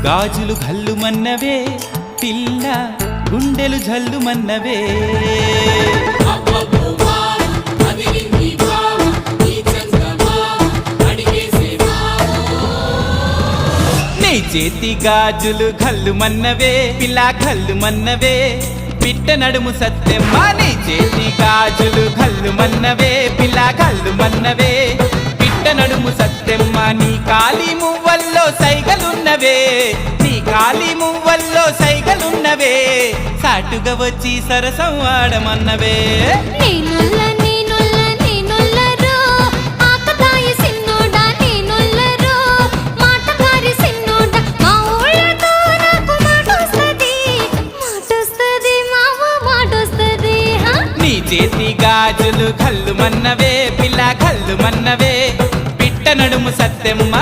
గాజులు ఘల్లుమన్నవే పిల్ల గుండెలు జల్లుమన్నవే నీ చేతి గాజులు ఘల్లుమన్నవే పిల్ల ఘల్లుమన్నవే పిట్ట నడుము సత్తెమ్మ నీ చేతి గాజులు ఘల్లుమన్నవే పిల్ల ఘల్లుమన్నవే పిట్ట నడుము సత్తెమ్మ నీ కాలి మువ్వల్లో సైగలున్నవే నీ కాలి మువ్వల్లో సైగలున్నవే సాటుగా వచ్చి సరసం ఆడమన్నవే చేతి గాజులు ఘల్లుమన్నవే పిల్ల ఘల్లుమన్నవే పిట్ట నడుము సత్తెమ్మ